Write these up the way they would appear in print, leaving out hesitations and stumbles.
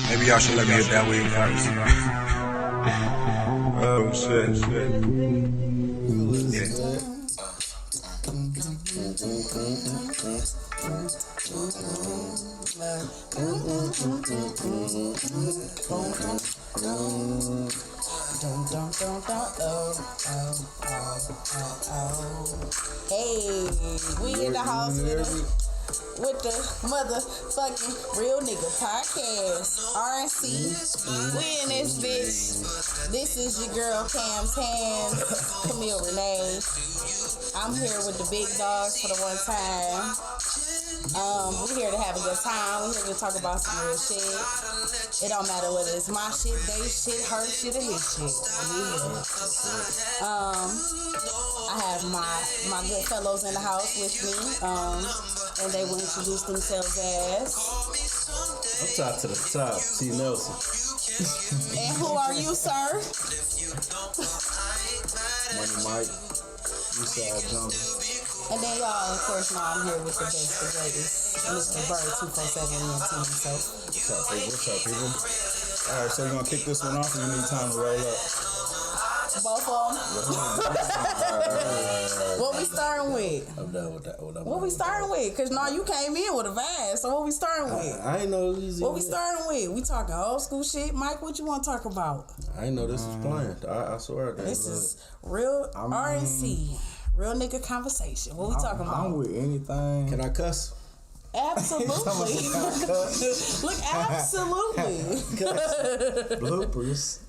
Maybe y'all should let me hit that weed first. Oh shit. Yeah. Hey, we in the house with the motherfucking Real Nigga Podcast. RNC. We in this bitch. This is your girl Cam's Hands, Camille Renee. I'm here with the big dogs for the one time. We're here to have a good time. We're here to talk about some real shit. It don't matter whether it's my shit, they shit, her shit, or his shit. I have my good fellows in the house with me. And they will introduce themselves as. I'm top to the top, T. Nelson. And who are you, sir? Money Mike. Eastside Jungle. And then y'all, of course, know I'm here with the best, the greatest, Mr. Berg 247 ENT himself. What's up, people? Alright, so you gonna kick this one off and you need time to roll up? Both of them. What we starting with? I'm done with that. What we starting with? Because now you came in with a vibe, so what we starting with? I ain't know it was easy. What we starting with? We talking old school shit. Mike, what you want to talk about? I ain't know this was playing. I swear. This is real RNC. Real nigga conversation. What we talking about? I'm with anything. Can I cuss? Absolutely. Look, absolutely. Bloopers.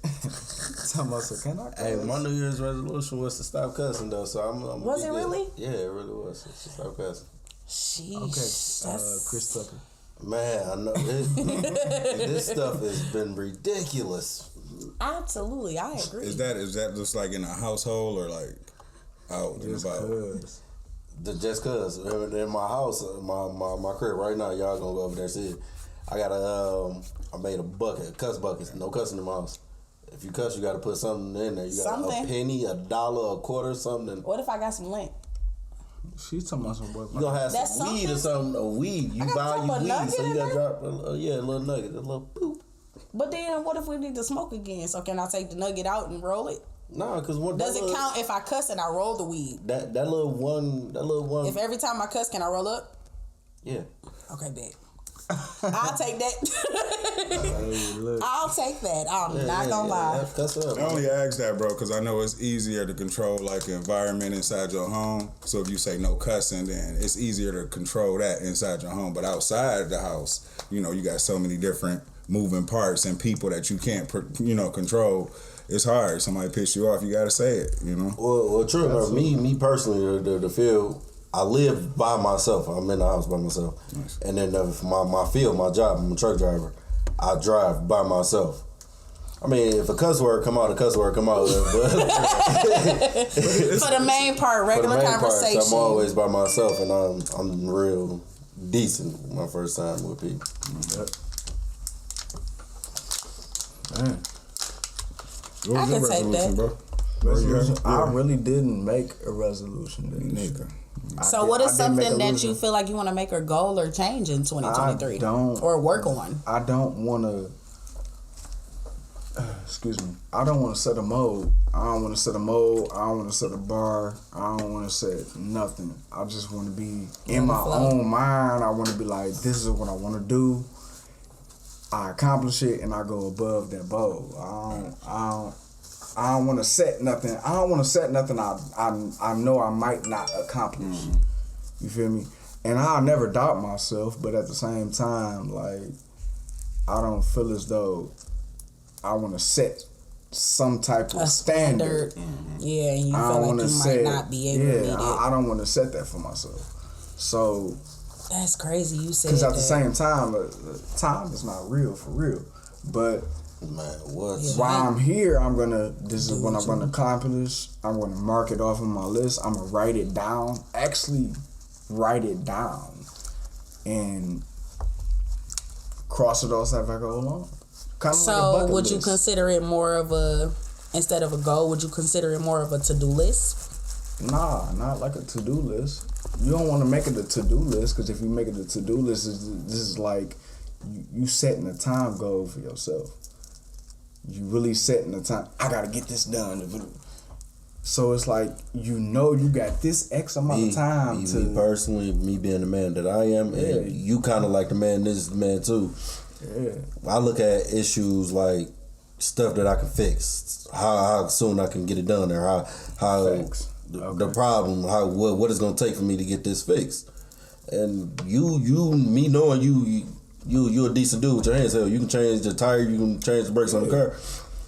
Talking about, so can I cuss? Hey, my New Year's resolution was to stop cussing, though, so I'm was it really? Yeah, it really was. To stop cussing. Sheesh. Okay, Chris Tucker. Man, I know this stuff has been ridiculous. Absolutely, I agree. Is that just like in a household or like out and about? Just cause in my house, my crib right now, y'all gonna go over there and see it. I got I made a bucket, cuss buckets, no cussing in my house. If you cuss, you gotta put something in there. You got a penny, $1, a quarter, something. What if I got some lint? She's talking about some boy. You gonna have some weed or something, a weed. You buy you weed, so you gotta drop a little nugget, a little boop. But then what if we need to smoke again? So can I take the nugget out and roll it? Nah, cause what does it count if I cuss and I roll the weed? That little one. If every time I cuss, can I roll up? Yeah. Okay, bet. I'll take that. I'll take that. I'm not gonna lie. That's up. I only ask that, bro, because I know it's easier to control like the environment inside your home. So if you say no cussing, then it's easier to control that inside your home. But outside the house, you got so many different moving parts and people that you can't, control. It's hard. Somebody piss you off, you gotta say it. Well, true. Me personally, the field. I live by myself. I'm in the house by myself. Nice. And then my field, my job, I'm a truck driver. I drive by myself. I mean, if a cuss word come out, a cuss word come out. For the main part, regular conversation. I'm always by myself, and I'm real decent my first time with people. Man. I can take that. Bro? I really didn't make a resolution. Nigga. So what is something that you feel like you want to make a goal or change in 2023? Or work on? I don't want to, I don't want to set a mode. I don't want to set a mode. I don't want to set a bar. I don't want to set nothing. I just want to be in my own mind. I want to be like, this is what I want to do. I accomplish it and I go above that bowl. I don't want to set nothing. I don't want to set nothing I know I might not accomplish. You feel me? And I'll never doubt myself, but at the same time, like, I don't feel as though I want to set some type of standard. Yeah, and you feel like you might not be able to meet it. I don't want to set that for myself. So that's crazy you said that. Because at the same time, time is not real for real. But man, while I'm here, this is what I'm gonna accomplish. I'm gonna mark it off on my list. I'm gonna write it down. Actually, write it down and cross it off as I go along. So like would you consider it more of a, instead of a goal, would you consider it more of a to-do list? Nah, not like a to-do list. You don't want to make it a to-do list, because if you make it a to-do list, this is like you setting a time goal for yourself. You really setting the time. I gotta get this done. So it's like, you got this X amount of time to... Me personally, me being the man that I am, and you kind of like the man, this is the man too. Yeah. I look at issues like stuff that I can fix, how soon I can get it done, or how the problem, what it's gonna take for me to get this fixed. And me knowing you're a decent dude with your hands. Hell, you can change the tire, you can change the brakes on the car.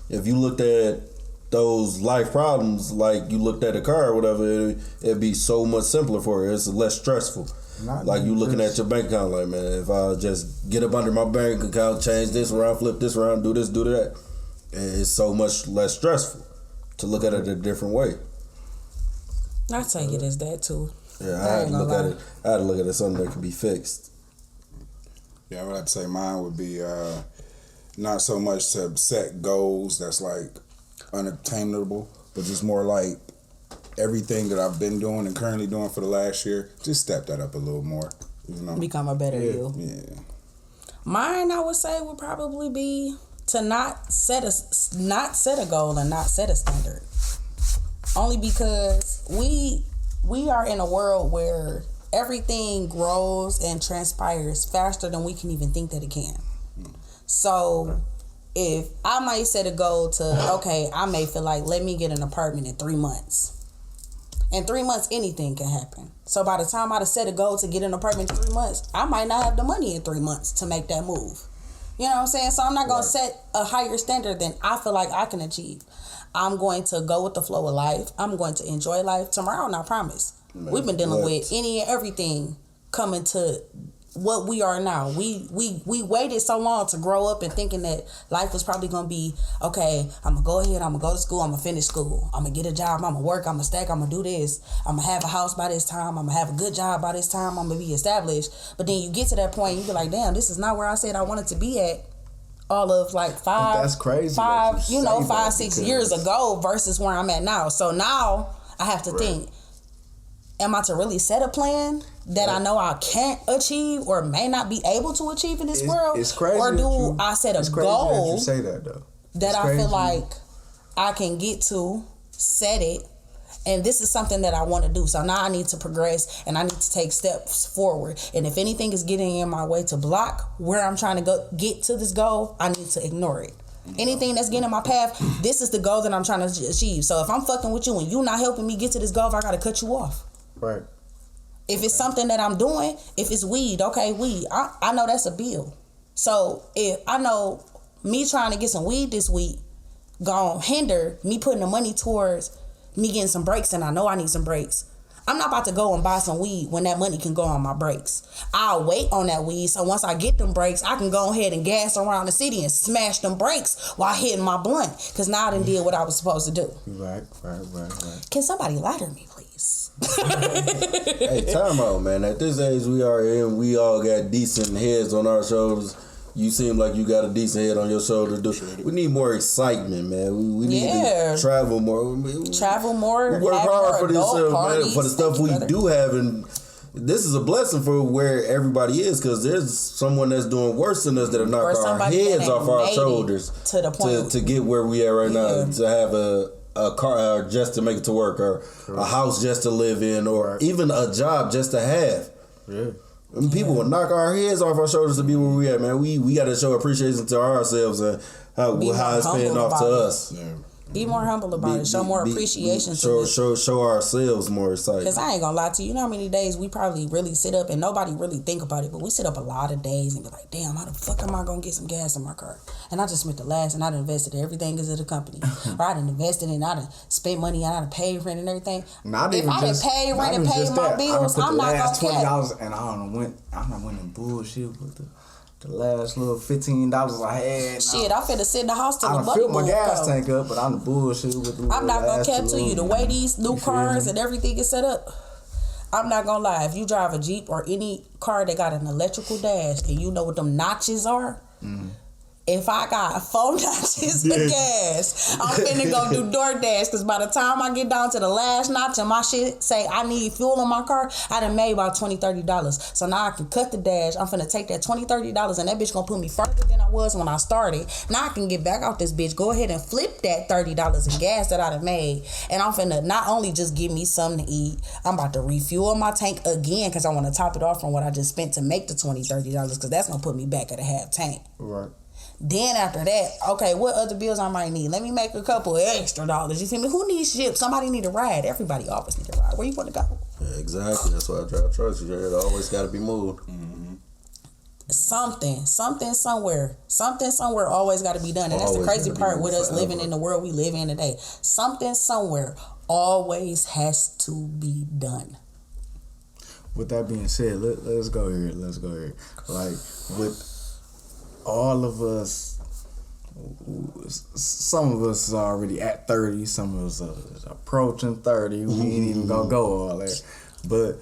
If you looked at those life problems like you looked at a car or whatever, it'd be so much simpler for you. It's less stressful. Like you looking at your bank account, like, man, if I just get up under my bank account, change this around, flip this around, do this, do that, it's so much less stressful to look at it a different way. I take it as that too. Yeah, I had to look at it as something that could be fixed. Yeah, I would have to say mine would be not so much to set goals that's like unattainable, but just more like everything that I've been doing and currently doing for the last year, just step that up a little more. Become a better you. Yeah. Mine, I would say, would probably be to not set a goal and not set a standard. Only because we are in a world where everything grows and transpires faster than we can even think that it can. So if I might set a goal to, okay, I may feel like, let me get an apartment in 3 months. In 3 months, anything can happen. So by the time I'd have set a goal to get an apartment in 3 months, I might not have the money in 3 months to make that move. You know what I'm saying? So I'm not going to set a higher standard than I feel like I can achieve. I'm going to go with the flow of life. I'm going to enjoy life. Tomorrow, I promise. We've been dealing with any and everything coming to what we are now. We waited so long to grow up and thinking that life was probably going to be, okay, I'm going to go ahead, I'm going to go to school, I'm going to finish school, I'm going to get a job, I'm going to work, I'm going to stack, I'm going to do this, I'm going to have a house by this time, I'm going to have a good job by this time, I'm going to be established. But then you get to that point, you be like, damn, this is not where I said I wanted to be at all of like that's crazy 5-6 years ago versus where I'm at now. So now I have to think, am I to really set a plan that I know I can't achieve or may not be able to achieve in this world? It's crazy. Or do I set a goal that you say that, though. that I feel like I can get to, set it, and this is something that I want to do. So now I need to progress and I need to take steps forward. And if anything is getting in my way to block where I'm trying to get to this goal, I need to ignore it. Anything that's getting in my path, this is the goal that I'm trying to achieve. So if I'm fucking with you and you not helping me get to this goal, I got to cut you off. Right. If it's something that I'm doing, if it's weed, okay, weed, I know that's a bill. So if I know me trying to get some weed this week gonna hinder me putting the money towards me getting some breaks, and I know I need some breaks, I'm not about to go and buy some weed when that money can go on my breaks. I'll wait on that weed, so once I get them breaks, I can go ahead and gas around the city and smash them breaks while hitting my blunt, because now I done did what I was supposed to do. Right. Can somebody lighter me, please? Hey, time out, man. At this age we are in, we all got decent heads on our shoulders. You seem like you got a decent head on your shoulder. We need more excitement, man. We need to travel more. Travel more. We work hard for this, man, for the stuff we do have, and this is a blessing for where everybody is, because there's someone that's doing worse than us that have knocked our heads off our shoulders to the point to get where we are right now, to have a car just to make it to work, or a house just to live in, or even a job just to have. Yeah. And people will knock our heads off our shoulders to be where we at, man. We got to show appreciation to ourselves and how it's paying off to us. Yeah. Be more humble about it. Show more appreciation to it. Show ourselves more excitement. Because I ain't gonna lie to you. You know how many days we probably really sit up and nobody really think about it, but we sit up a lot of days and be like, damn, how the fuck am I gonna get some gas in my car? And I just spent the last, and I done invested everything into the company. Or I done invested and I done spent money and I done paid rent and everything. If I done paid rent and paid my bills, I'm not gonna care. $20 and I done went in bullshit with the last little $15 I had. Shit, I finna sit in the house till the I money filled my gas come. tank up, but I'm the bullshit with the I'm not gonna cap to you. The way these new cars and everything is set up, I'm not gonna lie. If you drive a Jeep or any car that got an electrical dash and you know what them notches are, if I got 4 notches of gas, I'm finna go do DoorDash, because by the time I get down to the last notch and my shit say I need fuel in my car, I done made about $20-$30. So now I can cut the dash. I'm finna take that $20-$30 and that bitch gonna put me further than I was when I started. Now I can get back out this bitch, go ahead and flip that $30 in gas that I done made, and I'm finna not only just give me something to eat, I'm about to refuel my tank again, because I want to top it off from what I just spent to make the $20-$30, because that's gonna put me back at a half tank. Right. Then after that, okay, what other bills I might need? Let me make a couple extra dollars. You see me? Who needs shit? Somebody need a ride. Everybody always need a ride. Where you want to go? Yeah, exactly. That's why I drive trucks. It always got to be moved. Mm-hmm. Something somewhere always got to be done. And that's the crazy part with us living in the world we live in today. Something somewhere always has to be done. With that being said, let's go here. Like, with all of us, some of us is already at 30, some of us are approaching 30. We ain't even gonna go all that. But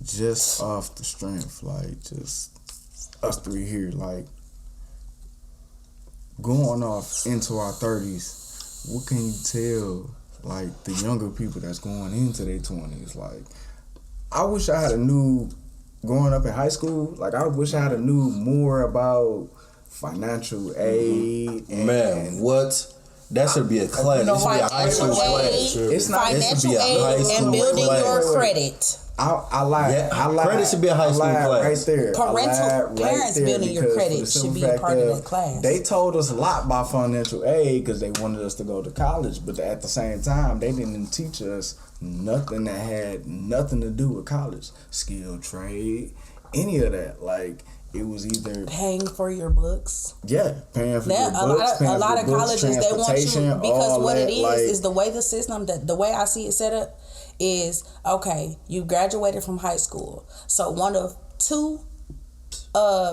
just off the strength, like, just us three here, like, going off into our 30s, what can you tell, like, the younger people that's going into their 20s? Like, I wish I had a new, growing up in high school, like, I wish I had a new more about financial aid. And man, what? That should be a class. It should be a high school class. It's not. Financial aid and building your credit. I lie. Credit should be a high school class. Right there. Parents building your credit should be a part of that class. They told us a lot about financial aid because they wanted us to go to college, but at the same time, they didn't teach us nothing that had nothing to do with college, skill trade, any of that. Like, it was either paying for your books. Yeah, paying for your books. A lot of colleges, they want you, because what it is the way the system, the way I see it set up is, okay, you graduated from high school. So one of 2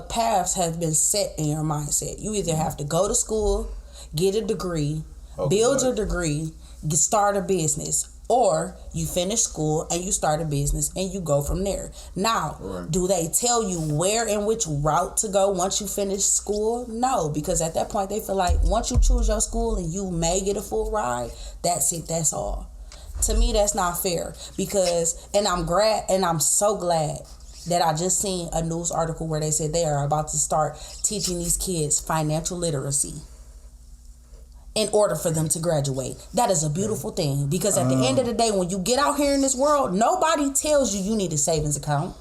paths has been set in your mindset. You either have to go to school, get a degree, build your degree, start a business, or you finish school and you start a business and you go from there. Now, do they tell you where and which route to go once you finish school? No, because at that point they feel like once you choose your school and you may get a full ride, that's it, that's all. To me, that's not fair, because, and I'm so glad that I just seen a news article where they said they are about to start teaching these kids financial literacy in order for them to graduate. That is a beautiful thing, because at the end of the day, when you get out here in this world, nobody tells you need a savings account.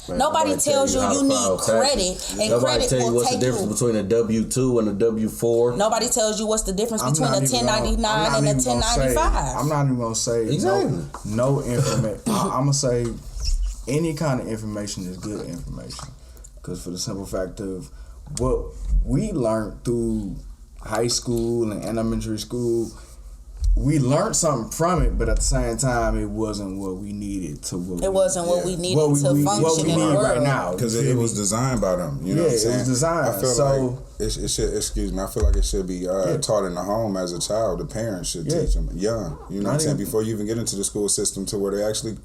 Man, nobody tells you need credit, and nobody tell you what's the difference between a W-2 and a W-4. Nobody tells you what's the difference between a 1099 and a 1095. I'm not even gonna say exactly. no information. I'm gonna say any kind of information is good information, because for the simple fact of what we learned through high school and elementary school, we learned something from it, but at the same time, it wasn't what we needed to. What we needed to function in the world right now, because it was designed by them. You know what I'm saying? It was designed. I feel like it should. Excuse me. I feel like it should be taught in the home as a child. The parents should teach them young. You know what I'm saying? Before you even get into the school system, to where they actually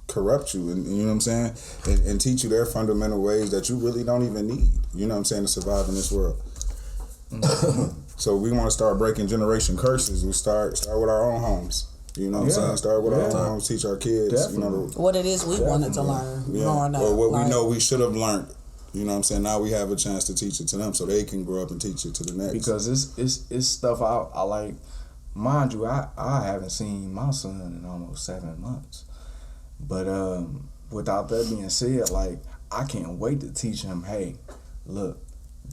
corrupt you, and you know what I'm saying, and teach you their fundamental ways that you really don't even need. You know what I'm saying, to survive in this world. So we want to start breaking generation curses. We start with our own homes. You know what I'm saying? Start with our own homes. Teach our kids. Definitely. You know what it is we wanted to learn. Or what we know we should have learned. You know what I'm saying? Now we have a chance to teach it to them, so they can grow up and teach it to the next. Because it's stuff I like. Mind you, I haven't seen my son in almost 7 months. But without that being said, like, I can't wait to teach him. Hey, look.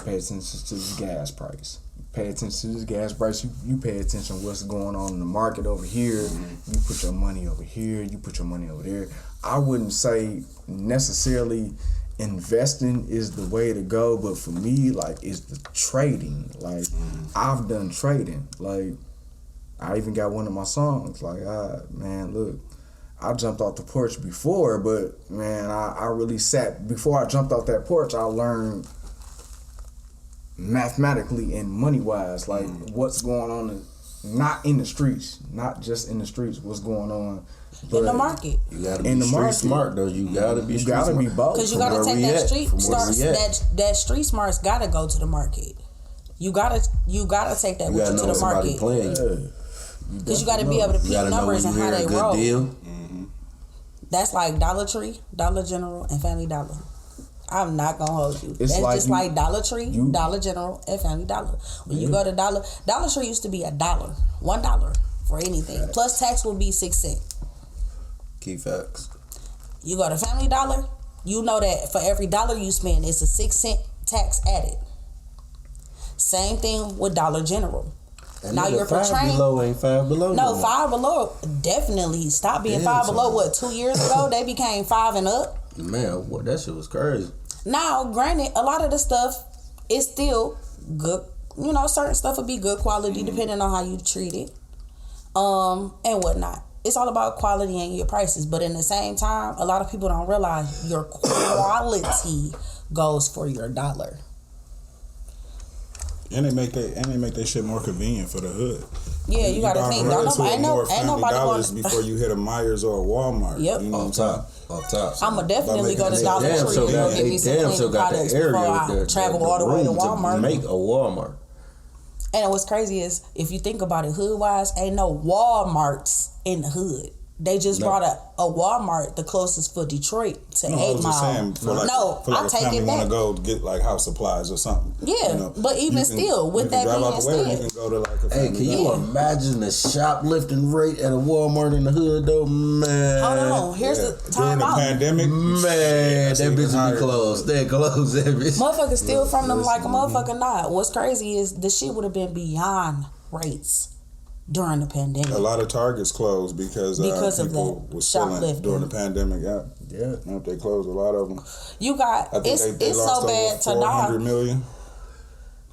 Pay attention to this gas price. Pay attention to this gas price. You pay attention to what's going on in the market over here. You put your money over here. You put your money over there. I wouldn't say necessarily investing is the way to go, but for me, like, it's the trading. Like, I've done trading. Like, I even got one of my songs. Like, man, look, I jumped off the porch before, but man, I really sat. Before I jumped off that porch, I learned mathematically and money wise, like what's going on not in the streets, not just in the streets. What's going on in the market? You gotta be street smart though. You gotta be street smart. both. Because you gotta take that street smart. That street smart's gotta go to the market. You gotta take that with you to the market. Because you gotta be able to peep numbers and how they roll. Mm-hmm. That's like Dollar Tree, Dollar General, and Family Dollar. I'm not gonna hold you. It's That's like just like Dollar Tree, Dollar General, and Family Dollar. When you go to Dollar Tree used to be $1, $1 for anything. Plus tax would be 6 cents. Key facts. You go to Family Dollar, you know that for every dollar you spend, it's a 6 cent tax added. Same thing with Dollar General. And now you're portraying. Five Below ain't Five Below. No, Five Below definitely stopped being Five Below. What, 2 years ago? They became 5 and up. Man, what, that shit was crazy. Now, granted, a lot of the stuff is still good. You know, certain stuff would be good quality depending on how you treat it, and whatnot. It's all about quality and your prices. But in the same time, a lot of people don't realize your quality goes for your dollar. And they make that shit more convenient for the hood. Yeah, you gotta think. Ain't nobody going before you hit a Myers or a Walmart. Yep. You know off top. I'ma definitely go to Dollar Tree and get me some cleaning products before I travel all the way to Walmart. To make a Walmart. And what's crazy is, if you think about it, hood wise, ain't no Walmarts in the hood. They just brought a Walmart, the closest for Detroit to 8 Mile. Saying, I take it back. Want to go get like house supplies or something. Yeah, you know? But even still, with that being said, you can go to like a hey, can you imagine the shoplifting rate at a Walmart in the hood though, man? Hold on, here's the time during the pandemic, man, that bitch would be closed. They closed that bitch. Motherfuckers steal from them like a motherfucker not. What's crazy is the shit would have been beyond rates during the pandemic. A lot of Targets closed because people were stealing during the pandemic. Yeah. They closed a lot of them. You got it's so bad to die. 400 million.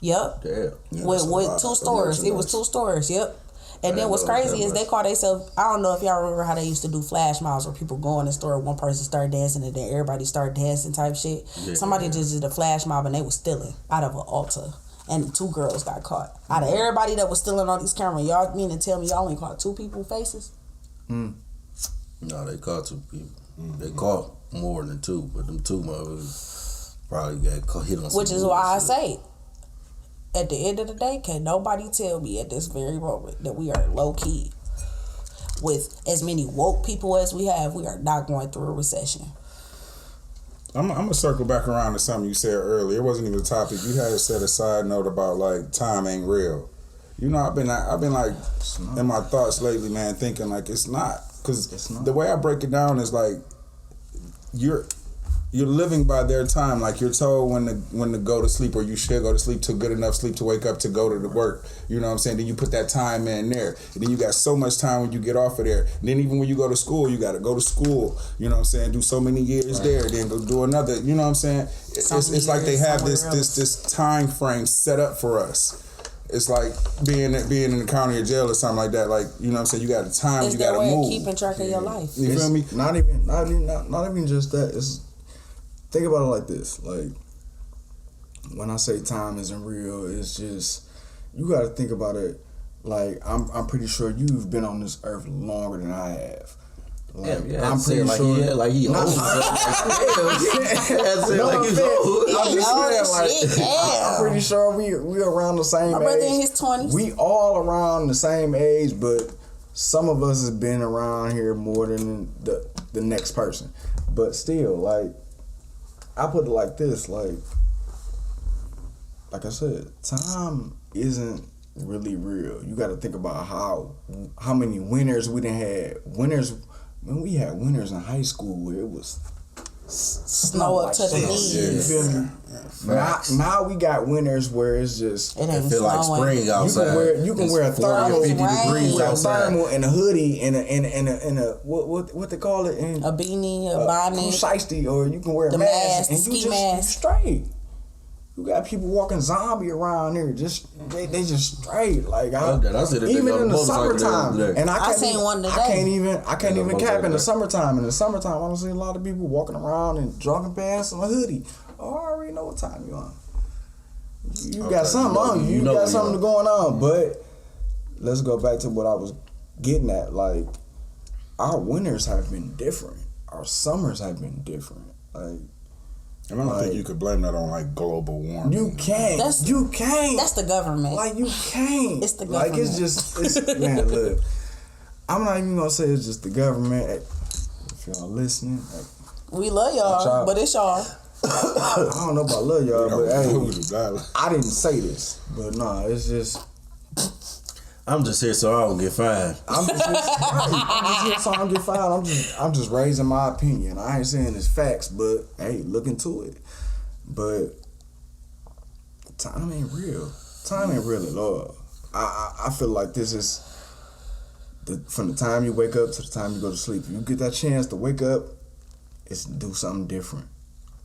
Yep. Damn. Yeah, with 2 stores. It was 2 stores. Yep. And then what's crazy is they call themselves, I don't know if y'all remember how they used to do flash mobs where people go in the store, one person start dancing and then everybody start dancing type shit. Yeah, somebody just did a flash mob and they was stealing out of an Ulta. And 2 girls got caught. Out of everybody that was stealing on these cameras, y'all mean to tell me y'all only caught 2 people faces? No, they caught 2 people. They caught more than 2, but them 2 motherfuckers probably got hit on some. Which is why I say, at the end of the day, can't nobody tell me at this very moment that we are low key. With as many woke people as we have, we are not going through a recession. I'm gonna circle back around to something you said earlier. It wasn't even a topic. You had said a side note about like time ain't real. You know, I've been like in my thoughts lately, man, thinking like it's not, because the way I break it down is like you're living by their time. Like you're told when to go to sleep, or you should go to sleep to good enough sleep to wake up to go to the work. You know what I'm saying? Then you put that time in there. And then you got so much time when you get off of there. And then even when you go to school, you got to go to school. You know what I'm saying? Do so many years there, then go do another. You know what I'm saying? It's like they have this time frame set up for us. It's like being in the county or jail or something like that. Like, you know what I'm saying? You got a time, it's you got to way move. Of keeping track of your life. You feel me? Not even just that. It's, think about it like this. Like, when I say time isn't real, it's just, you got to think about it. Like, I'm pretty sure you've been on this earth longer than I have. Like, yeah, I'm pretty sure. He old. I'm pretty sure we around the same age. My brother in his 20s. We all around the same age, but some of us has been around here more than the next person. But still, like, I put it like this, like I said, time isn't really real. You got to think about how many winners we done had. Man, we had winters in high school where it was snow up to the knees. You feel me? Now we got winters where it's just it feel like spring outside. You can wear a thermal, 50 degrees outside, thermal and a hoodie and a what they call it, and a beanie, a bonnet, shiesty, or you can wear a mask and you straight. You got people walking zombie around here. They just straight. Like even in the summertime, and I seen one today. I can't even cap in the summertime. In the summertime, I don't see a lot of people walking around in jogging pants and a hoodie. Oh, I already know what time you on. You got something on you. You got something going on, but let's go back to what I was getting at. Like, our winters have been different. Our summers have been different. Like, and I don't think you could blame that on like global warming. You can't. You can't. That's the government. Like, you can't. It's the government. Like, it's man, look. I'm not even gonna say it's just the government. If y'all listening, like, we love y'all, but it's y'all. I don't know about love y'all, but hey, I didn't say this, but nah, it's just. I'm just here so I don't get fined. I'm just here so I don't get fined. I'm just raising my opinion. I ain't saying it's facts, but hey, look into it. But time ain't real. Time ain't real at all. I feel like this is from the time you wake up to the time you go to sleep. If you get that chance to wake up, it's to do something different.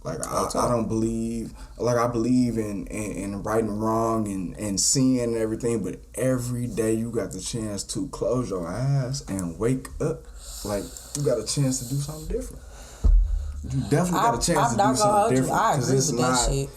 Like, I don't believe, like, I believe in right and wrong and seeing and everything, but every day you got the chance to close your eyes and wake up. Like, you got a chance to do something different. You definitely got a chance to do something different. I agree with that shit.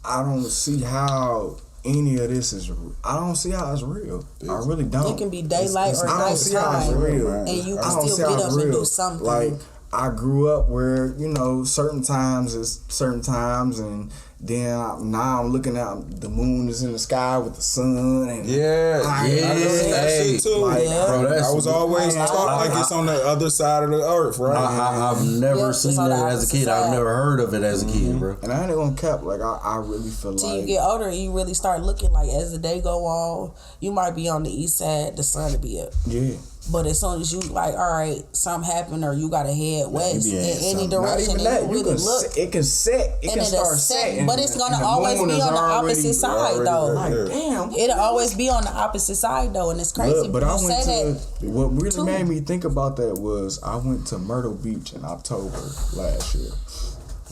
I don't see how any of this is. I don't see how it's real. I really don't. It can be daylight or nighttime. I don't see how it's real, and you can still get up and do something. Like, I grew up where, you know, certain times is certain times, and then now I'm looking out, the moon is in the sky with the sun, and I see that shit too. Like, bro, I was always taught like it's on the other side of the earth, right? I've never seen it as a kid. I've never heard of it as a kid, bro. And I ain't gonna cap. Like, I really feel like till you get older, you really start looking like as the day go on, you might be on the east side, the sun will be up. Yeah. But as soon as you like, all right, something happened, or you gotta head west in any direction, not even and you really look. It can set. It can start setting. But it's gonna always be on the opposite side, though. Like, damn. It'll always be on the opposite side, though, and it's crazy. Look, but I went to. What really too. made me think about that was I went to Myrtle Beach in October last year.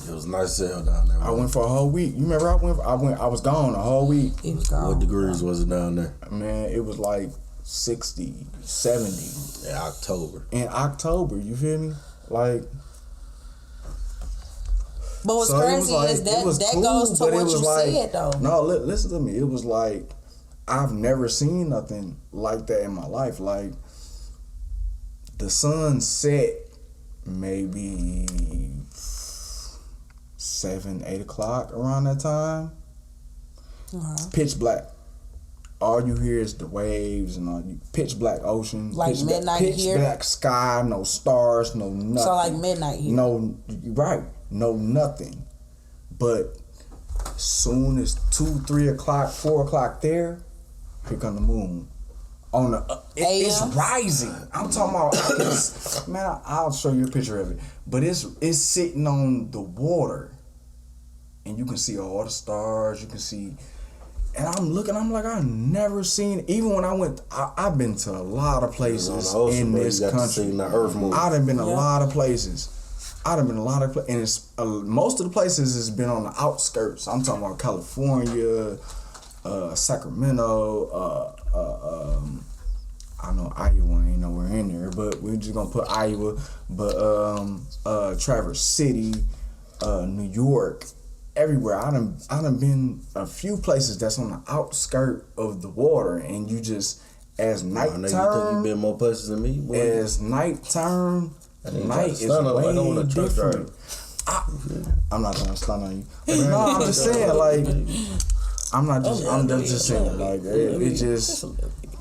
It was nice as hell down there. I went for a whole week. You remember I was gone a whole week. It was gone. What degrees was it down there? Man, it was like 60, 70. In October. In October, you feel me? Like. But what's crazy is that goes to what you said, though. No, listen to me. It was like, I've never seen nothing like that in my life. Like, the sun set maybe 7, 8 o'clock around that time. Pitch black. All you hear is the waves and all. Pitch black ocean. Like pitch midnight pitch here? Pitch black sky, no stars, no nothing. So like midnight here. No, right. No nothing. But soon as 2, 3 o'clock, 4 o'clock there, here come the moon. On the it's rising. I'm talking about man, I'll show you a picture of it. But it's sitting on the water. And you can see all the stars, you can see. And I'm looking, I'm like, I've never seen, even when I went, I've been to a lot of places in this country. The earth move. I done been a lot of places. And it's most of the places has been on the outskirts. I'm talking about California, Sacramento, I know Iowa ain't nowhere in there, but we're just gonna put Iowa, but Traverse City, New York. Everywhere. I done been a few places that's on the outskirt of the water, and you just as night turn. You think you been more places than me? Boy. As night turn, night is way different. I'm not gonna stun on you. No, I'm just saying, like, I'm just saying, like, it just.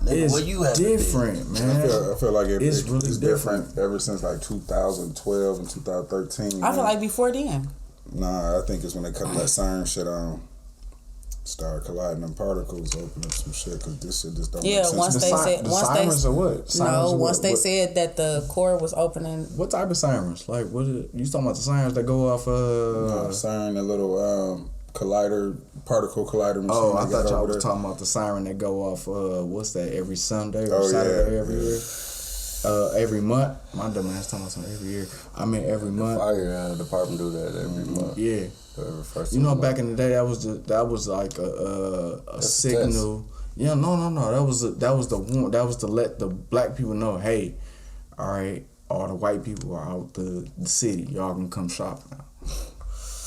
It's different, man. I feel like it's really different ever since like 2012 and 2013. I feel like before then. Nah, I think it's when they cut that CERN shit on. Start colliding them particles, open up some shit, because this shit just don't make sense. Once they said that the core was opening. What type of sirens? Like, what is it? You talking about the sirens that go off CERN, a little particle collider machine. Oh, I thought y'all was talking about the siren that go off what's that, every Sunday or Saturday every year? Every month. My dumb ass talking about something every year. I mean every month. The fire department do that every month. Yeah. First you know, back in the day, that was like a signal. Yeah, no. That was to let the black people know, hey, all right, all the white people are out the city. Y'all can come shop now.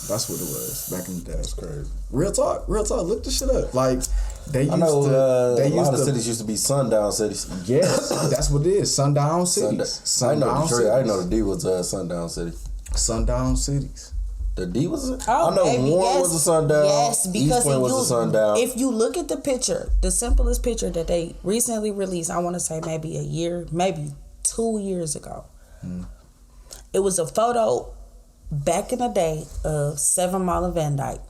That's what it was back in the day. That's crazy. Real talk. Look this shit up. Like they used I know to. They a lot used of to. cities used to be sundown cities. Yes, that's what it is. Sundown cities. I know Detroit. cities. I know the D was a sundown city. Sundown cities. The D was a, Oh, I know baby, Warren yes. was a sundown. Yes, because East Point was a sundown. if you look at the picture, the simplest picture that they recently released, I want to say maybe a year, maybe 2 years ago. It was a photo back in the day of 7 Mile and Van Dyke.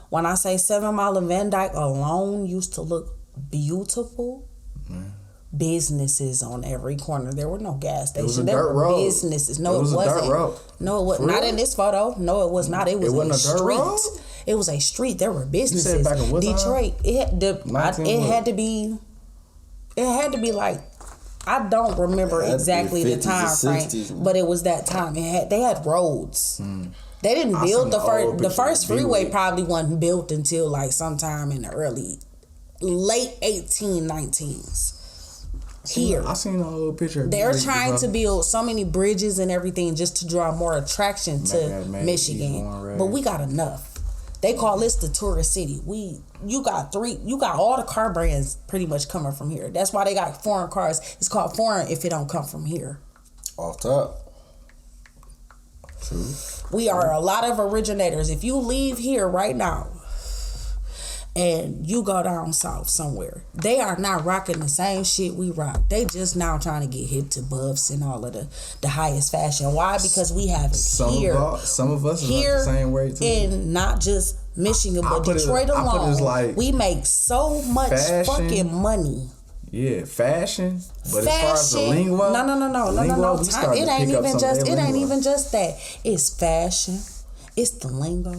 When I say 7 Mile and Van Dyke alone used to look beautiful. Businesses on every corner. There were no gas stations. was a There dirt were road. businesses. No, It was it a dirt wasn't. road. No, it was For not real? in this photo. No, it was not. It was wasn't a dirt street. road? It was a street. There were businesses. back in what time? Detroit. It had to 19 be. It had to be like. I don't remember It had to be exactly the 50s time or frame, 60s. but it was that time. They had roads. They didn't I build seen the the old first. The picture first of freeway B-Way. probably wasn't built until like sometime in the late 1819s. Here, I seen a little picture. Of they're Berg, trying to build so many bridges and everything just to draw more attraction to Man, Michigan. he's going red. But we got enough. They call this the tourist city. You got all the car brands pretty much coming from here. That's why they got foreign cars. It's called foreign if it don't come from here. Off top. True. We are a lot of originators. If you leave here right now and you go down south somewhere, they are not rocking the same shit we rock. They just now trying to get hip to buffs and all of the highest fashion. Why? Because we have it here. Some of us Here is not the same way too. in not just Michigan, but put it- Detroit I put it as alone. like We make so much fashion. fucking money. Yeah, fashion. But as far as the lingua, No. we started It to ain't pick up even some of just. their It ain't lingo. even just that. It's fashion. It's the lingo.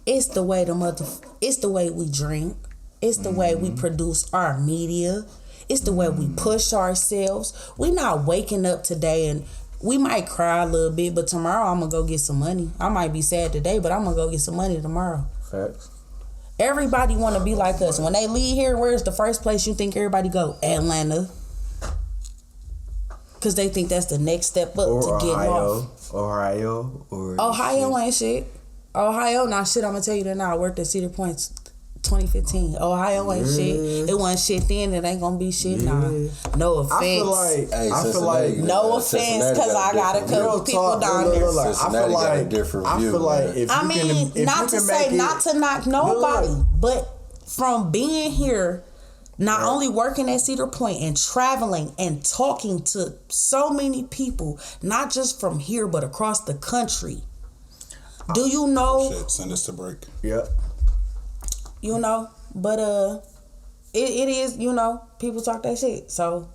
It's the way It's the way we drink. It's the way we produce our media. It's the way we push ourselves. We not waking up today and we might cry a little bit, but tomorrow I'm gonna go get some money. I might be sad today, but I'm gonna go get some money tomorrow. Facts. Everybody want to be like us. When they leave here, where's the first place you think everybody go? Atlanta. Because they think that's the next step up Or to getting off. Ohio ain't shit. Ohio not shit. I'm going to tell you that now. I worked at Cedar Point 2015. Ohio ain't shit. It wasn't shit then. It ain't going to be shit now. No offense. I feel like no offense, because I got a couple people down there. Cincinnati got a different view. I feel like man. if I you mean, can, if not you to can say, make it, not to knock nobody, but from being here, not only working at Cedar Point and traveling and talking to so many people, not just from here, but across the country. Do you know? Shit, send us to break. Yep. You know, but it is, you know, people talk that shit. So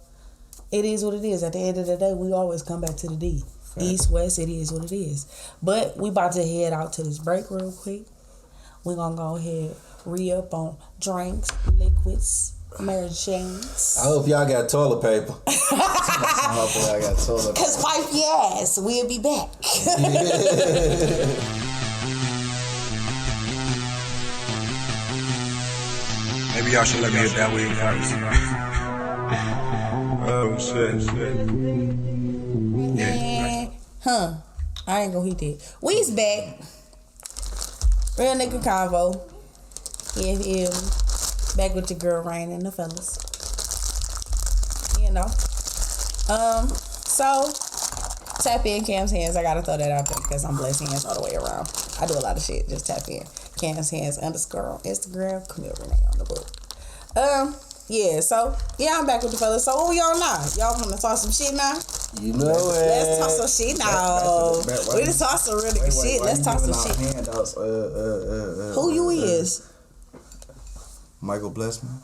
it is what it is. At the end of the day, we always come back to the D. East, west, it is what it is. But we about to head out to this break real quick. We're going to go ahead, re-up on drinks, liquids, Mary Jane's. I hope y'all got toilet paper. Hopefully I got told. Because wipe your ass. We'll be back. Maybe y'all should let me hit that way first. Oh shit. Yeah. I ain't gonna hit that. We's back. Real nigga convo. Yeah. Back with your girl Rain and the fellas. You know. So tap in Cam's hands. I gotta throw that out there because I'm blessed hands all the way around. I do a lot of shit. Just tap in. Cam's hands _ on Instagram. Camille Renee on the book. Yeah, so I'm back with the fellas. So what we on now? Y'all wanna talk some shit now? You know it. Let's talk some shit now. We just talk some really good shit. Let's talk some shit. Handouts, Who you is? Michael Blessman.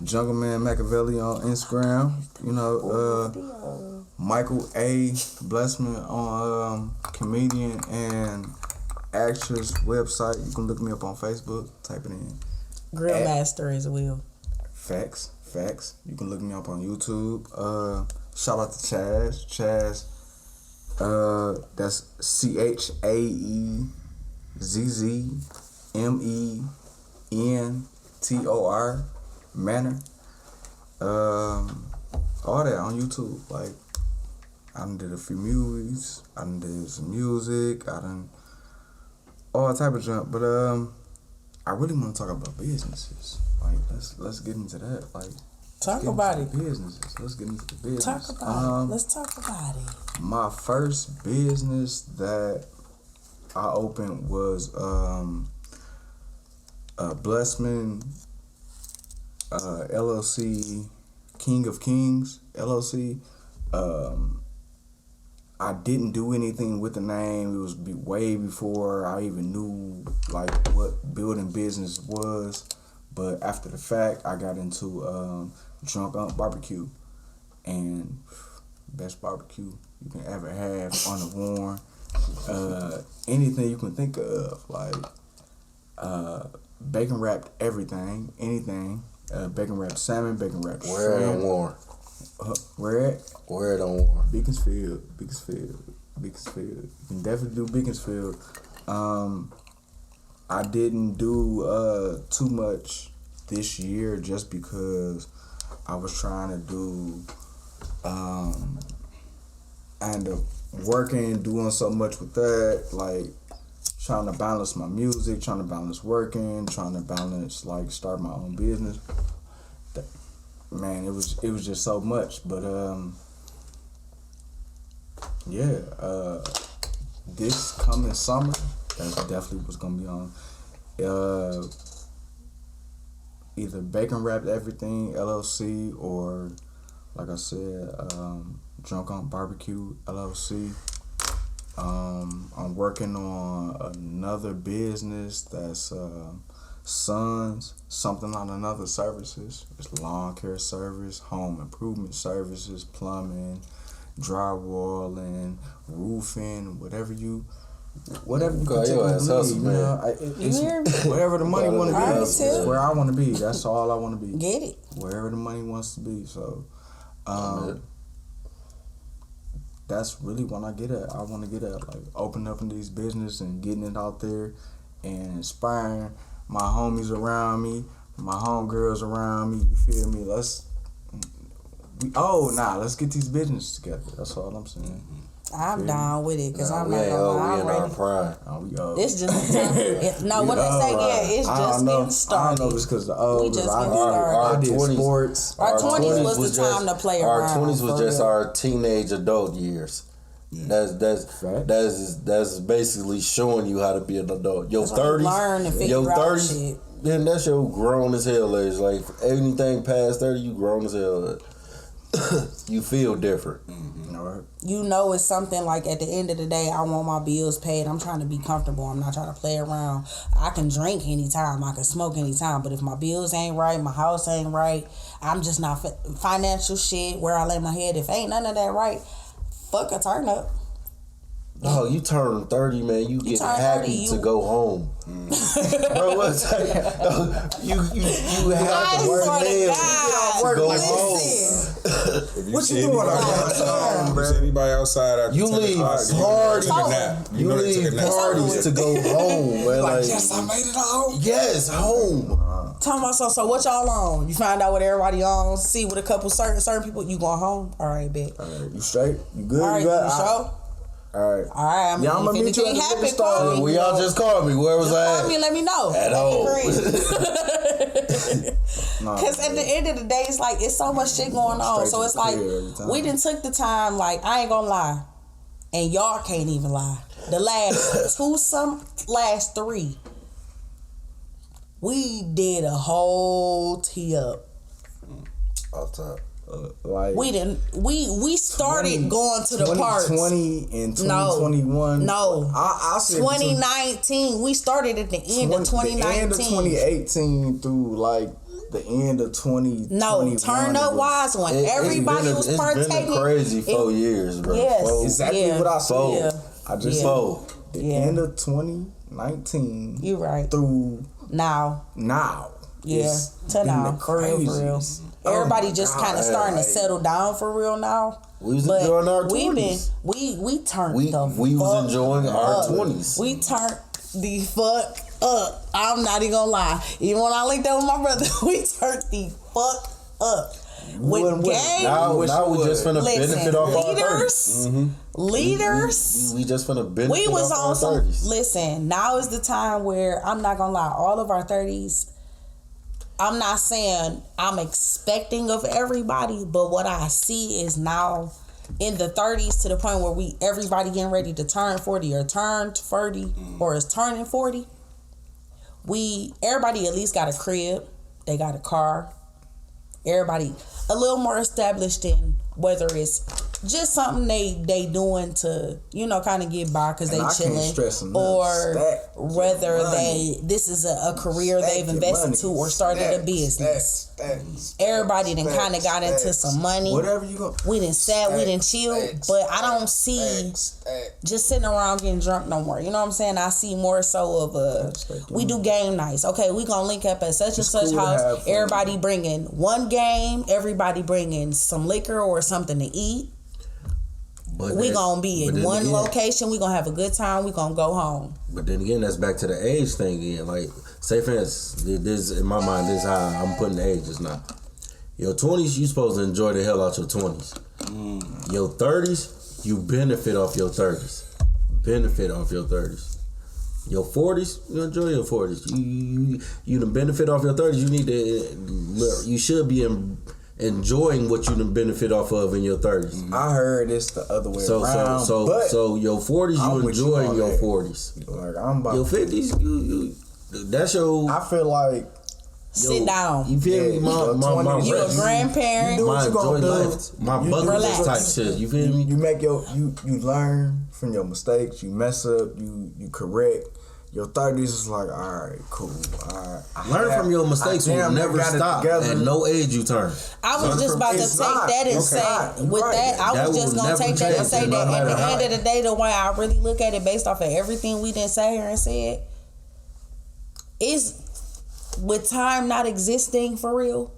Jungle Man Machiavelli on Instagram. You know, Michael A. Blessman on comedian and actress website. You can look me up on Facebook. Type it in. Grill Master as well. Facts. You can look me up on YouTube. Shout out to Chaz. That's CHAEZZMENTOR Manor. All that on YouTube. Like, I done did a few movies. I done did some music. I done all type of junk. But I really want to talk about businesses. Like let's get into that. Like talk about it. Businesses. Let's get into the business. Talk about it. Let's talk about it. My first business that I opened was Blessman LLC, King of Kings LLC. I didn't do anything with the name. It was way before I even knew like what building business was. But after the fact, I got into Drunk Unc Barbecue, and best barbecue you can ever have on the Warren. Anything you can think of, like bacon wrapped everything, anything. Bacon wrapped salmon, bacon wrapped shrimp. Where it on Warren? Where at? Where it on Warren? Beaconsfield. You can definitely do Beaconsfield. I didn't do too much this year just because I was trying to do end up working, doing so much with that, like trying to balance my music, trying to balance working, trying to balance like start my own business. Man, it was just so much. But this coming summer, that's definitely what's gonna be on. Either Bacon Wrapped Everything LLC or, like I said, Drunk on Barbecue LLC. I'm working on another business that's Sons, something on another services. It's lawn care service, home improvement services, plumbing, drywalling, roofing, whatever you particularly need, you know, whatever the money want to be. That's where I want to be. That's all I want to be. Get it? Wherever the money wants to be. So, that's really what I get at. I want to get at like opening up in these business and getting it out there and inspiring my homies around me, my homegirls around me. You feel me? Let's get these businesses together. That's all I'm saying. I'm down with it because I'm we not ain't gonna old, lie. we I'm in our ready. prime. It's just what they say. Yeah, it's just getting started. I don't know if it's because the old. We just getting I did started. sports. Our 20s was the time to play around. Our 20s was just our teenage adult years. That's basically showing you how to be an adult. Your 30s, learn and figure out shit. Then that's your grown as hell age. Like anything past 30, you grown as hell. You feel different. You know, it's something like at the end of the day, I want my bills paid. I'm trying to be comfortable. I'm not trying to play around. I can drink anytime. I can smoke anytime. But if my bills ain't right, my house ain't right, I'm just not financial shit where I lay my head. If ain't none of that right, fuck a turn up. Oh, you turn 30, man. You get happy 30, to go home. Bro, what's that? You have to work there to go home. What you doing outside? Bro? Anybody outside? You leave parties. You leave parties to go home, man. Like, yes, I made it home. Yes, home. Talking about so what y'all on? You find out what everybody on. See with a couple certain people. You going home? All right, bet. All right, you straight? You good? All right, you you sure? All right. I mean, I'm gonna meet you at the liquor store. Well, y'all just called me. Where was I at? Call me and let me know. At home. Because at the end of the day, it's like, it's so much shit going on. So it's like, we done took the time, like, I ain't gonna lie. And y'all can't even lie. The last 3, we did a whole tee up. Off top. Like we started going to the parks. 2020 and 2021. No. I said 2019. We started at the end of 2019. The end of 2018 through like the end of 2021. No, turn up wise one. Everybody was partaking. It's been a crazy 4 years, bro. Yes. Exactly what I said. Yeah. I just said the end of 2019. You right. Through now. Yeah. To now. For real. Everybody just kind of starting to settle down for real now. We was enjoying our 20s. We turned we was enjoying our 20s. We turned the fuck up. I'm not even gonna lie. Even when I linked up with my brother, we turned the fuck up. with game. Now we just finna benefit off our 30s. Leaders. We just finna benefit We was off on our some. 30s. Listen, now is the time where I'm not gonna lie. All of our 30s. I'm not saying I'm expecting of everybody, but what I see is now in the 30s to the point where everybody getting ready to turn 40 or turned 40 or is turning 40. Everybody at least got a crib. They got a car. Everybody a little more established in whether it's just something they doing to, kind of get by because they chilling, or whether this is a career they've invested to or started a business. Everybody done kind of got into some money. Whatever you go. We done sat, we done chilled, but I don't see just sitting around getting drunk no more. You know what I'm saying? I see more so of we do game nights. Okay, we gonna link up at such and such house. Everybody bringing one game. Everybody bringing some liquor or something to eat. But we gonna be in one location. We gonna have a good time. We gonna go home. But then again, that's back to the age thing again. Like, say for instance, this in my mind, this is how I'm putting the ages now. Your 20s, you supposed to enjoy the hell out your 20s. Your 30s, you benefit off your 30s. Benefit off your 30s. Your 40s, you enjoy your 40s. You done benefit off your 30s. You need to. You should be enjoying what you done benefit off of in your 30s. I heard it's the other way around. So your 40s, you enjoying your 40s. Like I'm about your 50s, you that's your. I feel like sit down. You feel me? My you a grandparent. You do what you gonna do. My bucket list type shit. You feel me? You make you learn from your mistakes. You mess up. You correct. Your 30s is like, all right, cool. All right. Learn from your mistakes will never stop at no age you turn. I was just about to take that and say, I was just going to take that and say that at the end of the day, the way I really look at it based off of everything we didn't say here and said, is with time not existing for real,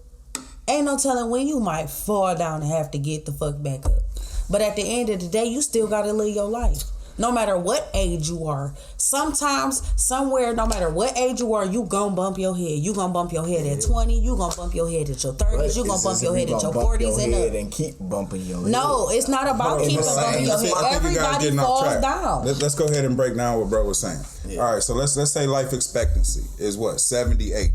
ain't no telling when you might fall down and have to get the fuck back up. But at the end of the day, you still got to live your life. No matter what age you are. Sometimes, somewhere, no matter what age you are, you gonna bump your head. You gonna bump your head at 20. You gonna bump your head at your 30s. You gonna bump your head at your 40s and up. And keep bumping your head. No, it's not about keeping bumping your head. Everybody falls down. Let's go ahead and break down what bro was saying. Yeah. All right, so let's say life expectancy is what, 70, 80.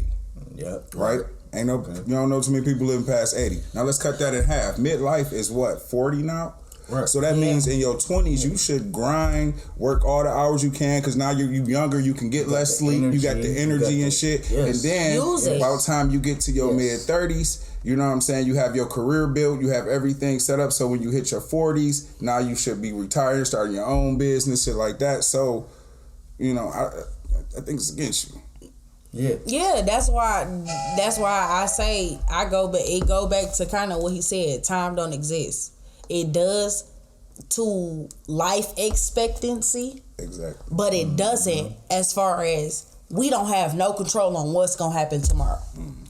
Yep. Right? Ain't no, you don't know too many people living past 80. Now let's cut that in half. Midlife is what, 40 now? Right. So that means in your 20s, you should grind, work all the hours you can, because now you're younger, you can get less sleep, you got the energy and shit. Yes. And then by the time you get to your mid-30s, you know what I'm saying, you have your career built, you have everything set up, so when you hit your 40s, now you should be retired, starting your own business, shit like that. So, I think it's against you. Yeah, that's why I say it go back to kind of what he said, time don't exist. It does to life expectancy. Exactly. But it doesn't as far as we don't have no control on what's going to happen tomorrow.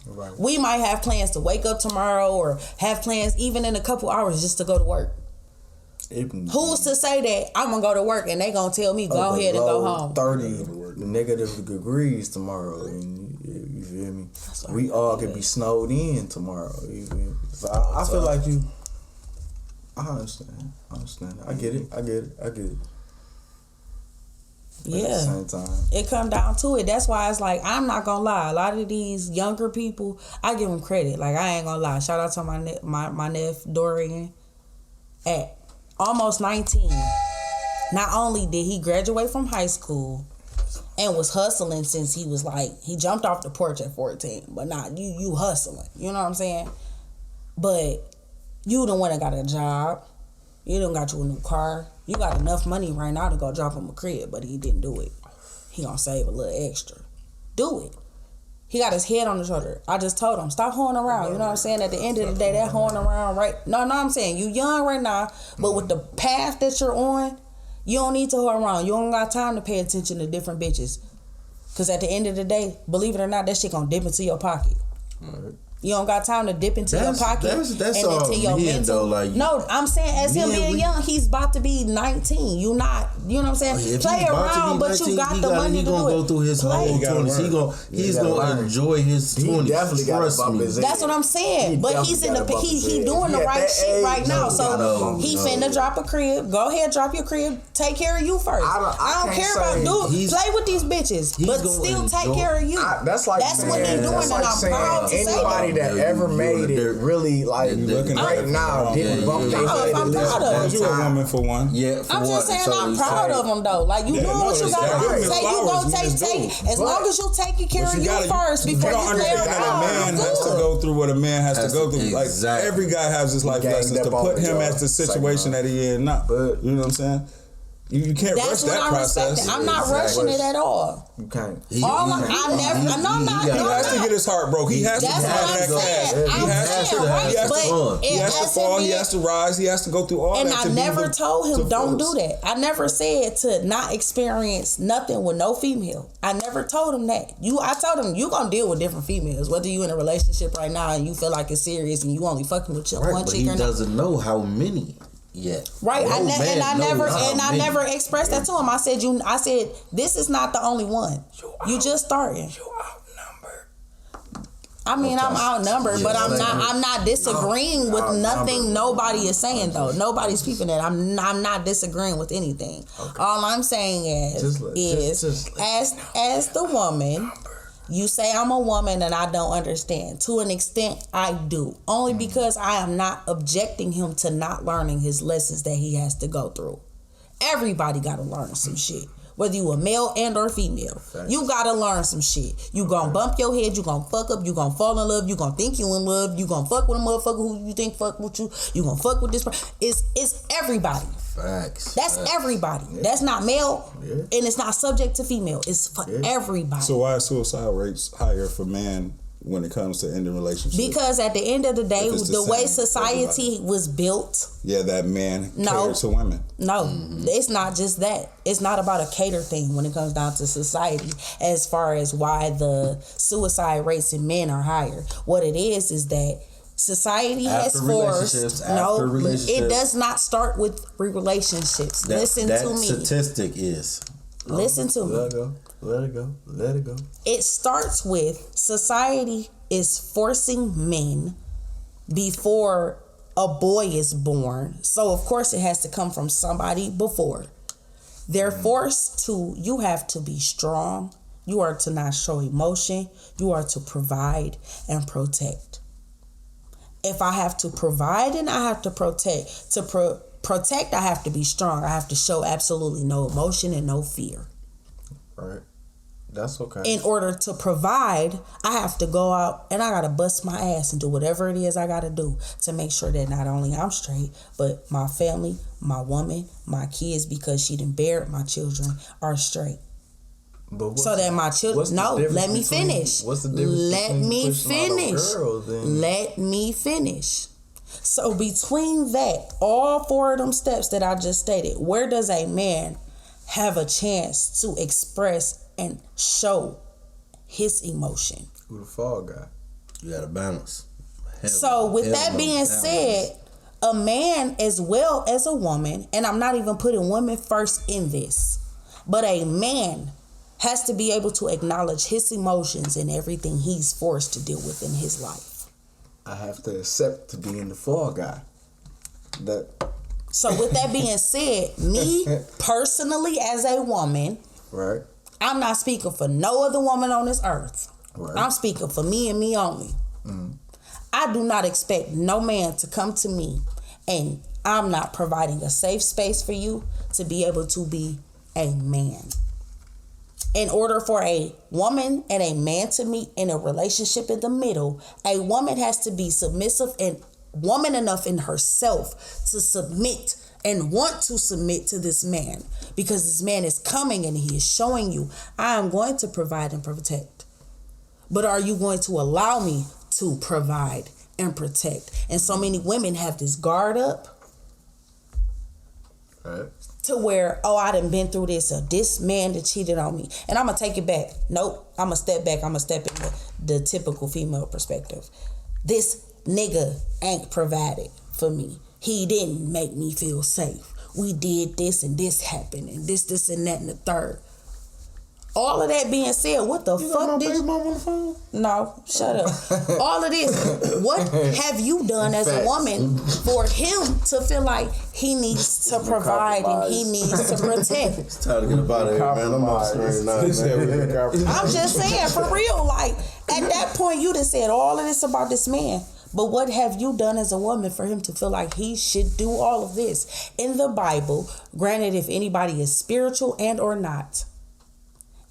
Right. We might have plans to wake up tomorrow or have plans even in a couple hours just to go to work. Who's to say that I'm going to go to work and they going to tell me go ahead and go home? 30 negative degrees tomorrow. And you feel me? We all could be snowed in tomorrow. You feel me? So I feel like I understand. I get it. Yeah. At the same time, it come down to it. That's why it's like, I'm not gonna lie. A lot of these younger people, I give them credit. Like, I ain't gonna lie. Shout out to my nephew Dorian. At almost 19, not only did he graduate from high school and was hustling since he was like, he jumped off the porch at 14. But you hustling. You know what I'm saying? But you the one that got a job. You done got you a new car. You got enough money right now to go drop him a crib, but he didn't do it. He gonna save a little extra. Do it. He got his head on his shoulder. I just told him, stop hoeing around. You know what I'm saying? At the end of the day, that hoeing around, right? No, I'm saying, you young right now, but with the path that you're on, you don't need to hoe around. You don't got time to pay attention to different bitches. Because at the end of the day, believe it or not, that shit gonna dip into your pocket. You don't got time to dip into your pocket that's and all into your men, mental. though, like, no, I'm saying as him being young, he's about to be 19. You not, you know what I'm saying? If Play he's about to around, be but 19, you got the money to do it. He's gonna go through his whole 20s. He's gonna enjoy his 20s. He definitely got to bump his head. That's what I'm saying. But he's in he doing the right shit right now. So he finna drop a crib. Go ahead, drop your crib. Take care of you first. I don't care about play with these bitches, but still take care of you. That's what he's doing, and I'm proud to say Anybody that ever made it really like right now didn't bump their head. I'm proud of you a woman for one. Yeah, I'm just saying I'm proud of them though. Like you doing what you gotta do. Say you gonna take as long as you taking care of you first before you play around. That a man has to go through what a man has to go through. Like every guy has his life lessons to put him at the situation that he in now. But you know what I'm saying? You can't rush that process. I'm not rushing it at all. You can't. He has to get his heart broke. He has to have that class. He has to fall. He has to rise. He has to go through all that. And I never told him don't do that. I never said to not experience nothing with no female. I never told him that. I told him you gonna deal with different females. Whether you in a relationship right now and you feel like it's serious and you only fucking with your one chick or not. He doesn't know how many. Yeah. Right. I never expressed that to him. I said this is not the only one. You just starting. You outnumbered. I mean, I'm outnumbered, but I'm not disagreeing with nothing nobody is saying though. Nobody's peeping at. I'm not disagreeing with anything. Okay. All I'm saying is as the woman, you say I'm a woman and I don't understand. To an extent, I do. Only because I am not objecting him to not learning his lessons that he has to go through. Everybody got to learn some shit. Whether you a male and or female. You got to learn some shit. You going to bump your head. You going to fuck up. You going to fall in love. You going to think you in love. You going to fuck with a motherfucker who you think fuck with you. You going to fuck with this person. It's everybody. Facts. That's everybody. Yeah. That's not male, and it's not subject to female. It's for everybody. So why are suicide rates higher for men when it comes to ending relationships? Because at the end of the day, the way society was built. Yeah, that man catered to women. No, it's not just that. It's not about a cater thing when it comes down to society as far as why the suicide rates in men are higher. What it is that society has forced. It does not start with relationships. Listen to me. That statistic is. Listen to me. Let it go. It starts with society is forcing men before a boy is born. So of course it has to come from somebody before. They're forced to, you have to be strong. You are to not show emotion. You are to provide and protect. If I have to provide and I have to protect, protect, I have to be strong. I have to show absolutely no emotion and no fear. Right. That's okay. In order to provide, I have to go out and I got to bust my ass and do whatever it is I got to do to make sure that not only I'm straight, but my family, my woman, my kids, because she done buried my children, are straight. So that my children, let me finish. What's the difference? Let me finish. So between that, all four of them steps that I just stated, where does a man have a chance to express and show his emotion? Who the fall guy? You got to balance. So with that being said, a man as well as a woman, and I'm not even putting women first in this, but a man has to be able to acknowledge his emotions and everything he's forced to deal with in his life. I have to accept to being the fall guy. So with that being said, me personally as a woman, right? I'm not speaking for no other woman on this earth. Right. I'm speaking for me and me only. I do not expect no man to come to me and I'm not providing a safe space for you to be able to be a man. In order for a woman and a man to meet in a relationship in the middle, a woman has to be submissive and woman enough in herself to submit and want to submit to this man, because this man is coming and he is showing you, I am going to provide and protect. But are you going to allow me to provide and protect? And so many women have this guard up. Right. To where, I done been through this, or this man that cheated on me. And I'm going to take it back. Nope. I'm going to step back. I'm going to step in the typical female perspective. this nigga ain't provided for me. He didn't make me feel safe. We did this and this happened and this and that and the third. All of that being said, what the fuck did you... mom on the phone? No, shut up. All of this, what have you done as a woman for him to feel like he needs to provide and he needs to protect? It's time to get up out of here, man. I'm off screen now, man. I'm just saying, for real, like, at that point, you just said all of this about this man. But what have you done as a woman for him to feel like he should do all of this? In the Bible, granted, if anybody is spiritual and or not,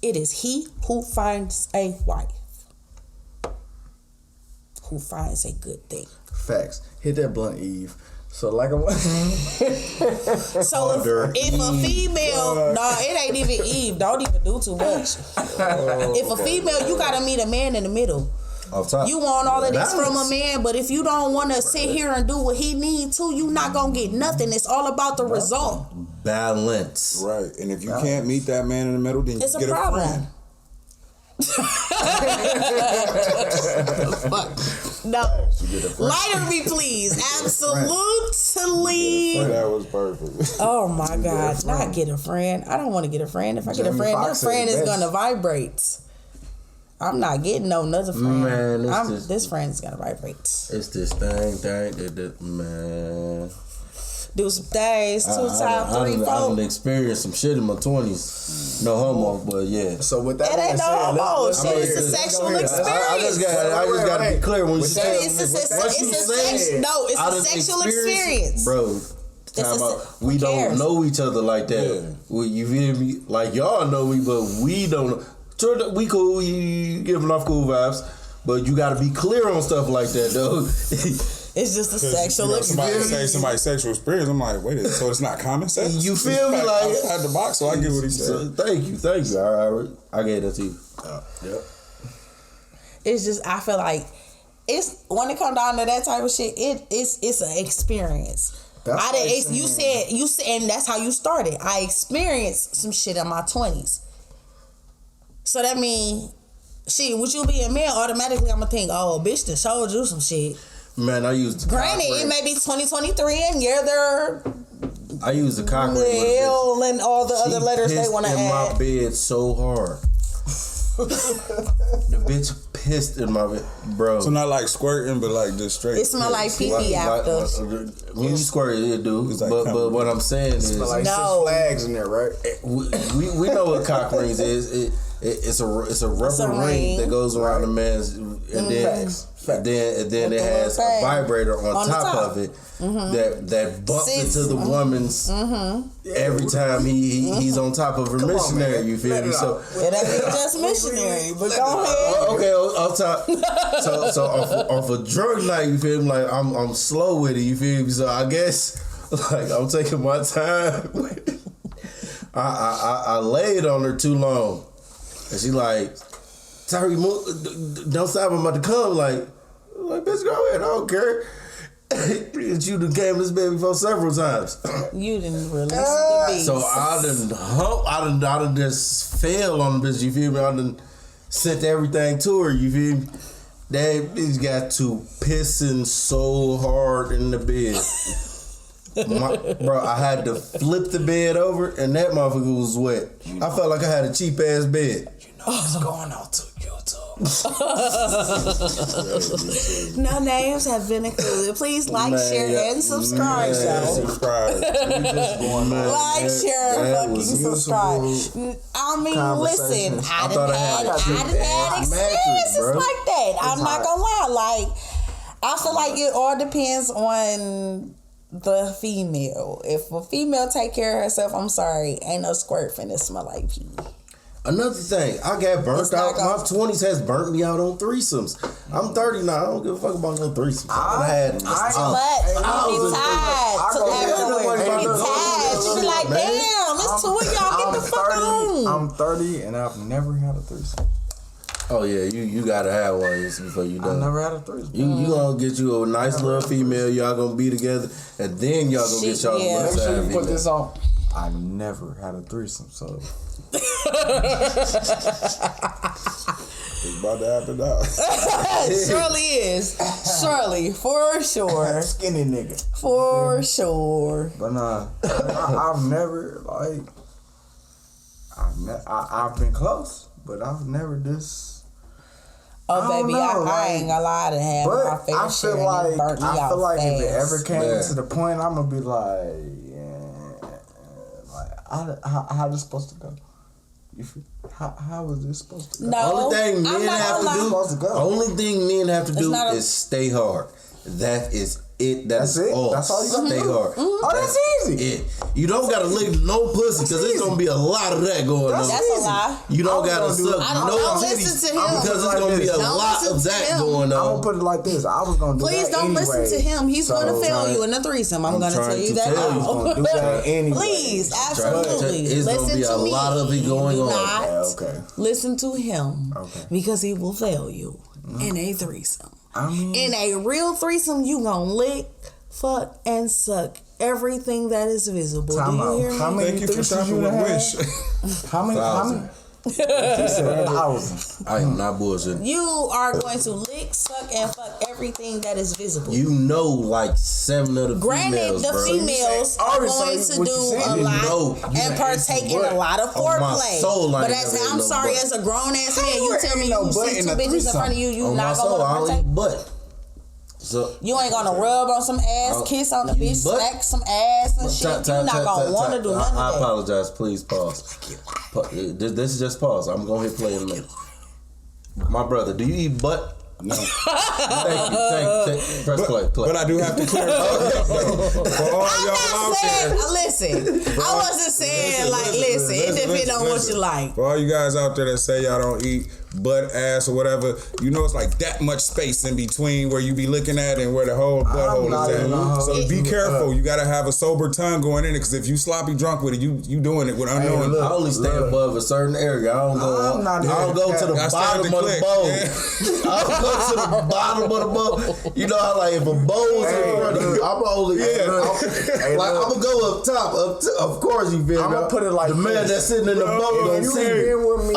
it is he who finds a wife, who finds a good thing. Facts. Hit that blunt, Eve. So like So if a female, it ain't even Eve. Don't even do too much. If a female, you gotta meet a man in the middle. Off top. You want all of this from a man, but if you don't want to sit here and do what he needs to, you not gonna get nothing. It's all about the result. Balance. Right. And if you can't meet that man in the middle, then It's you a get problem. a friend. No. Lighter me, please. Absolutely. That was perfect. Oh my God. Not get a friend. I don't want to get a friend. If I get a friend, that friend is going to vibrate. I'm not getting no another friend. Man, this friend is going to vibrate. It's this thing, man. Do some things, 2 times, 3, I 4. done experienced some shit in my 20s. No homo, but yeah. So with that It ain't no homo. Shit, it's a let's sexual I experience. just got to be clear when you say It's a sexual experience. Bro, we don't know each other like that. Yeah. You feel me? Like y'all know me, but we don't know. Sure, we cool, we giving off cool vibes, but you got to be clear on stuff like that, though. It's just a sexual experience. Somebody say somebody's sexual experience. I'm like, wait, so it's not common sense? You feel me? Like outside the box, so I get what he said. So, thank you. I gave that to you. Yep. It's just, I feel like it's when it comes down to that type of shit, it's an experience. You said, and that's how you started. I experienced some shit in my 20s. So that means, shit, with you being male, automatically I'm gonna think, oh, bitch, done showed you some shit. Man, I used the Granted, it may be 2023 and you're there. I used the cock ring. Hell and all the other letters they want to in add. my bed so hard. The bitch pissed in my bed, bro. So not like squirting, but like just straight. It smell like pee-pee after. When you squirt, it do. Like but what I'm saying is, like Six Flags in there, right? we know what cock rings is. It's a rubber ring that goes around the man's, and then it has a vibrator on top of it that bumps into the woman's every time he's on top of her missionary. You feel me? So it ain't just missionary, but go ahead. Okay, off top. So off a drug night, you feel me? Like I'm slow with it. You feel me? So I guess like I'm taking my time. I laid on her too long. And she like, Tyree, don't stop, I'm about to come. Like, bitch, go ahead, I don't care. You done came this baby before several times. You didn't release the beast. So I done just fell on the bitch, you feel me? I done sent everything to her, you feel me? That bitch got to pissing so hard in the bed. Bro, I had to flip the bed over, and that motherfucker was wet. I felt like I had a cheap ass bed. You know what's going on to YouTube. No names have been included. Please like, share, and subscribe. Subscribe. Like, share, fucking subscribe. I mean, listen, I done had experiences like that. I'm not gonna lie. Like, I feel like it all depends on the female. If a female take care of herself, I'm sorry, ain't no squirt finna smell like pee. Another thing, I got burnt out. My 20s has burnt me out on threesomes. I'm 30 now. I don't give a fuck about no threesomes. You be tired. You be like, damn, it's two of y'all. Get the fuck on. I'm 30 and I've never had a threesome. Oh yeah, you gotta have one before you done. I never had a threesome. You gonna get you a nice little female. Y'all gonna be together, and then y'all gonna get y'all. Make sure you put this on. I never had a threesome, so. It's about to happen now. It surely is. Surely, for sure. Skinny nigga. For sure. But nah, I've never like. I've been close, but I've never this. Oh, I don't baby, know, I like, ain't gonna lie to have But my favorite I share feel and like it burnt me out if it ever fast. came Yeah. to the point, I'm gonna be like, yeah, like how this supposed to go? You feel, how is this supposed to go? No, Only thing I'm men not have gonna to do. Supposed to go. Only thing men have to do not a- is stay hard. That is it. That's it? all. That's all you gotta Stay do? hard. Oh, that's easy. It. You don't gotta lick no pussy because there's gonna be a lot of that going on. That's a lie. You don't I gotta was gonna do suck it. Don't no listen to titties him. because it's gonna be a Don't lot listen of to that him. going I'm on. gonna put it like this. I was gonna do Please that don't listen anyway. to him. He's So, gonna fail you in a threesome. I'm gonna trying tell you to that tell you. now. gonna do that anyway. Please, Trying to absolutely. tell you, it's gonna Listen be to a me. lot of it going Do on. not Yeah, okay. listen to him Okay. because he will fail you in a threesome. I mean, In a real threesome, you gonna lick, fuck, and suck everything that is visible. Time Do you out. hear me? How many Thank you for threesomes shopping you with done had? Wish. How many? She said 1,000. I am not bullshitting. You are going to lick, suck, and fuck everything that is visible. You know, like 7 of the Granted, females, the bro. females Oh, are so going you- to what you do saying a is lot know you and ain't partake in butt. a lot of On my foreplay. soul, I But ain't as never I'm ate no sorry, butt. as a grown ass man, How you you tell me ain't no you butt see in two a bitches in threesome? front of you, you On my not soul, gonna I want to don't partake. eat butt. So You ain't gonna rub on some ass, kiss on the you bitch, butt? smack some ass and shit. You not gonna want to do none I of that. apologize. Please pause. This is just pause. I'm gonna hit play in a minute. My brother, do you eat butt? No. Thank you. Press play. But I do have to clarify for all I'm y'all not out saying, there. listen, I wasn't saying it depends on what you like. For all you guys out there that say y'all don't eat butt, ass, or whatever, you know it's like that much space in between where you be looking at and where the whole butthole not is even gonna at. hold So be you careful. up. You gotta have a sober tongue going in it, because if you sloppy drunk with it, you doing it with unknowing. look. I only stay above a certain area. I don't go. I'm not I don't go to the I bottom started to of the click, bowl. yeah. I don't go to the bottom of the bowl. You know how like if a bowl's in front of you, I'm only Hey, like look. I'm gonna go up top. Of course you feel. I'm gonna put it like the man this. that's sitting in the boat gonna If you see me. been with me,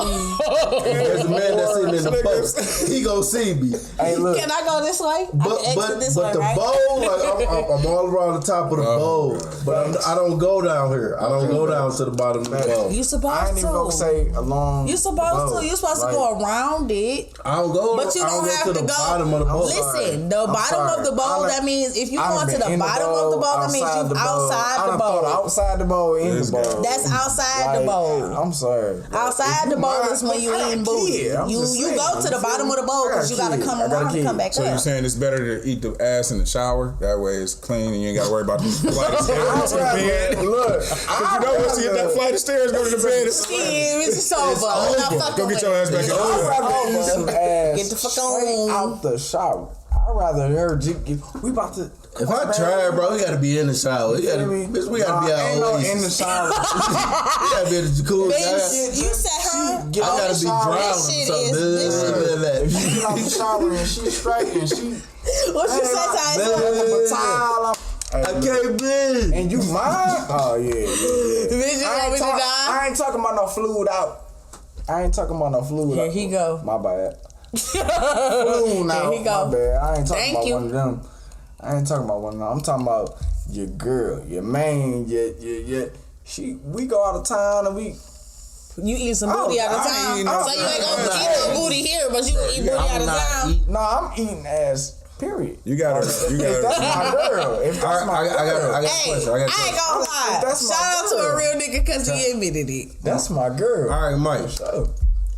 There's a man that's sitting in the boat. Niggas. He gonna see me. hey, look. Can I go this way? But I can exit this way, the right? bowl, like I'm all around the top of the bowl. But I don't go down here. I don't go down to the bottom of the bowl. You I supposed ain't even gonna to. say along. You supposed to. You supposed to go around it. I don't go. But you I don't go have to to the go. bottom of the bowl. Listen, the I'm bottom sorry. of the bowl. That means if you going to the bottom of the bowl, that means you outside the bowl. Outside the bowl, in the bowl. That's outside the bowl. I'm sorry. Outside the bowl is when you eating booty. You go to the bottom of the bowl because you gotta come around and come back So you're up. saying it's better to eat the ass in the shower? That way it's clean and you ain't got to worry about the flight of stairs to the bed. Look, Because you know once you hit that flight of stairs, go to the bed. It's Yeah, it's over. I'm not fucking Go get with your it. ass back in It's the over. bed. I'd rather eat some ass Get the fuck straight on. out the shower. I'd rather her we about to. If I try, bro, we gotta be in the shower. We gotta, bitch, we gotta be out Ain't no Oasis. in the shower. We gotta be in the jacuzzi. Bitch, you said her. Get I out gotta the be shower. drowned or This shit something. is- If you get out the shower and she straight and she What you say, Ty? I can't be. and you mine? Oh yeah. Bitch, you want me to die? I ain't talking about no fluid out. I ain't talking about no fluid Here out. he go. My bad. Fluid now. Here he go. My bad. I ain't talking Thank about you. one of them. I ain't talking about one of them. I'm talking about your girl, your main, your we go out of town and we You eating some booty out of I ain't town. eating no- So you ain't I'm gonna not eat no booty here, but you gonna eat booty out of town. I'm eating ass. Period. You gotta. If that's my girl. If that's my girl. I got a Hey, question. I ain't gonna lie. That's my Shout out to girl. a real nigga because he admitted it. That's my girl. All right, Mike. So,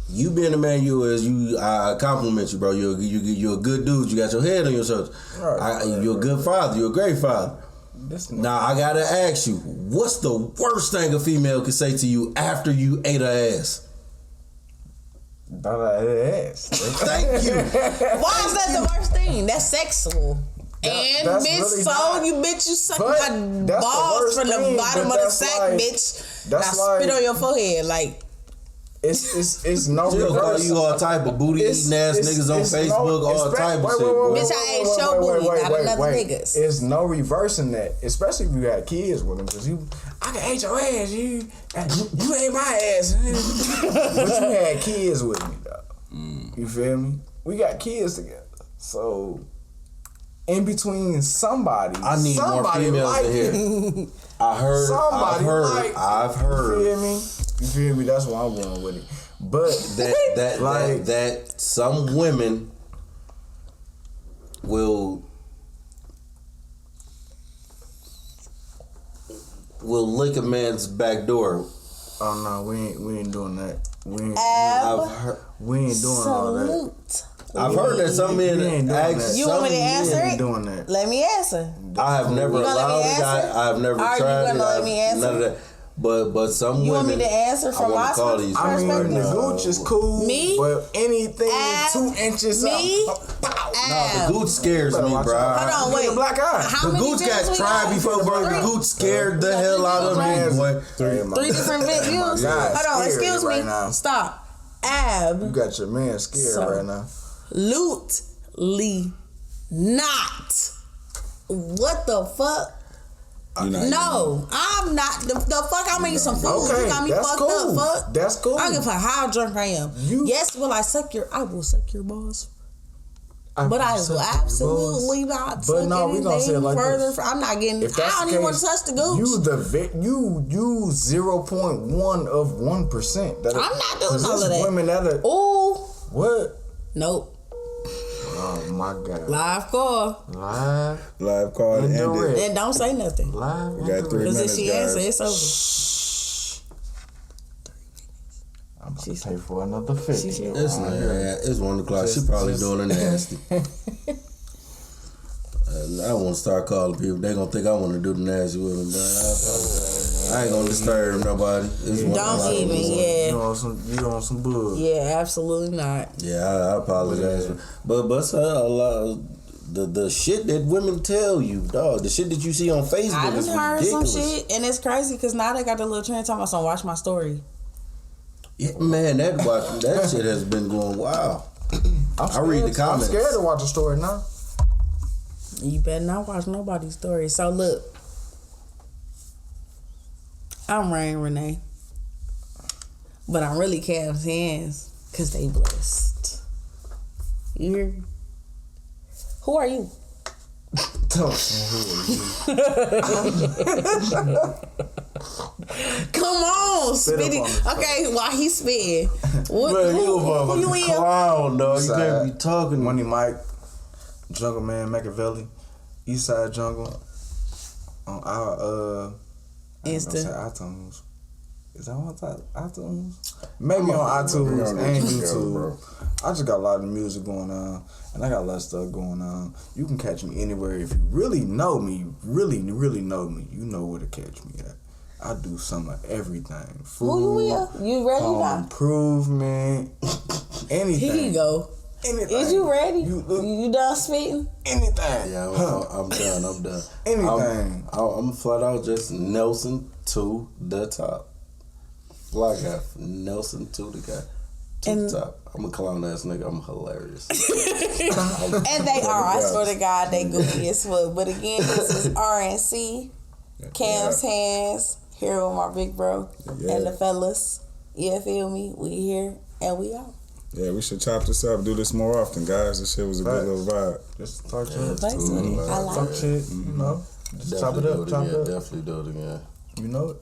You being the man you is, I compliment you, bro. You're a good dude. You got your head on your shoulders. You're a good father. You're a great father. Now I gotta ask you, what's the worst thing a female could say to you after you ate her ass? ass. Thank you. Why is that the worst thing? That's sexual. And that's bitch, really so not. you bitch, you suck But my that's the balls worst from the thing, bottom but of the that's sack, like- bitch. that's Now spit like- on your forehead, like. It's no She'll call reverse. you all type of booty eating ass niggas on Facebook, all type of shit. Bro. Bitch, I ain't show booty, not another niggas. It's no reversing that, especially if you got kids with them, because I can eat your ass, you ate my ass, but you had kids with me, though. You feel me? We got kids together, so in between somebody. I need more females like in here. I've heard. You feel me? You feel me? That's why I'm going with it. But that some women will lick a man's back door. Oh no, we ain't doing that. We ain't doing all that. I've heard that some men ask. You want me to answer it? Doing that. Let me answer. I have never allowed it. I've never tried it. Are you gonna let me answer? None of that. But some women. You want me to answer from my perspective? I mean, the gooch is cool. Me? But anything 2 inches me? up. Nah, the gooch scares me, bro. Hold on, wait. The black eye. The gooch got tried before, bro. The gooch scared the hell out of me, boy. 3 different views. Hold on, excuse me. Stop. Ab. You got your man scared right now. Absolutely not. What the fuck? No, I'm not. The fuck, I'm eating some food. Okay, you got me fucked cool. up, fuck. That's cool. I don't give a fuck how drunk I am. Yes, will I will suck your balls. But I will absolutely not suck anything like further. I'm not getting, I don't even want to touch the gooch. You 0.1 of 1%. I'm not doing all of that. Women that Ooh. What? Nope. Oh my God. Live call. Live call and ended. And don't say nothing. Live. We got 3 minutes, because if she answer, it's over. Shh. I'm about to pay for another 50. It's 1 o'clock. She probably doing it nasty. I want to start calling people. They gonna think I want to do the nasty with them. I ain't gonna disturb nobody. Don't even, You on some bull. Yeah, absolutely not. Yeah, I apologize. But a lot of the shit that women tell you, dog, the shit that you see on Facebook I is done heard ridiculous. some shit, and it's crazy because now they got the little trend talking about some watch my story. Yeah, man, that shit has been going wild. I read the comments. I'm scared to watch a story now. You better not watch nobody's story. So look, I'm Rain Renee, but I'm really Cam's hands because they blessed. You hear me? Who are you? Come on, spitting. Okay, while he's spitting, who you in? Clown, dog. You can't be talking. Money Mike, Jungle Man, Machiavelli, Eastside Jungle, on our iTunes. Is that on iTunes? Maybe on iTunes and YouTube. Bro. I just got a lot of music going on, and I got a lot of stuff going on. You can catch me anywhere. If you really know me, really know me, you know where to catch me at. I do some of everything. Food, you ready now? Improvement, anything. Here you go. Anything. Is you ready? You done spitting? Anything. Yeah, I'm done. Anything. I'm flat out just Nelson to the top. Fly guy, Nelson to the top. I'm a clown ass nigga. I'm hilarious. And they are. I swear to God, they goofy as fuck. But again, this is RNC, Cam's hands, here with my big bro and the fellas. You feel me? We here and we out. Yeah, we should chop this up, do this more often, guys. This shit was a good little vibe. Just talk shit. I like talk shit, you know. Just chop it up, Definitely do it again. You know it.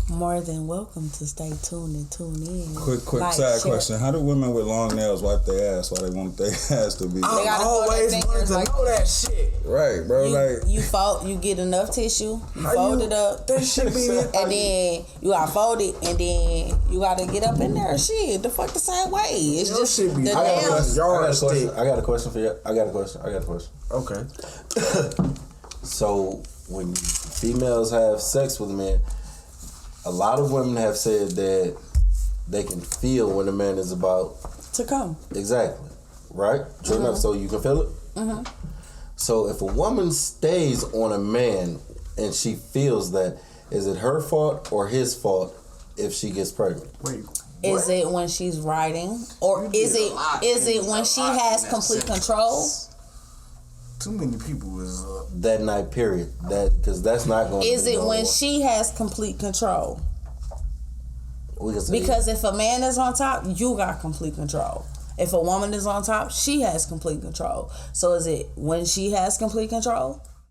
More than welcome to stay tuned and tune in. Quick side question. How do women with long nails wipe their ass while they want their ass to be? I always wanted to know that shit. Right, bro. You get enough tissue, you fold it up, that shit be and then you gotta fold it, and then you gotta get up in there. Shit, the fuck the same way. It's just shit be the nails. I got a question for you. I got a question. Okay. So when females have sex with men, a lot of women have said that they can feel when a man is about to come. Exactly. Right? True enough. So you can feel it? Mm-hmm. So if a woman stays on a man and she feels that, is it her fault or his fault if she gets pregnant? Wait. Is it when she's riding, or is it when she has complete control? Too many people is that night period. Because that's not going to. Is it when she has complete control? Because if a man is on top, you got complete control. If a woman is on top, she has complete control. So is it when she has complete control?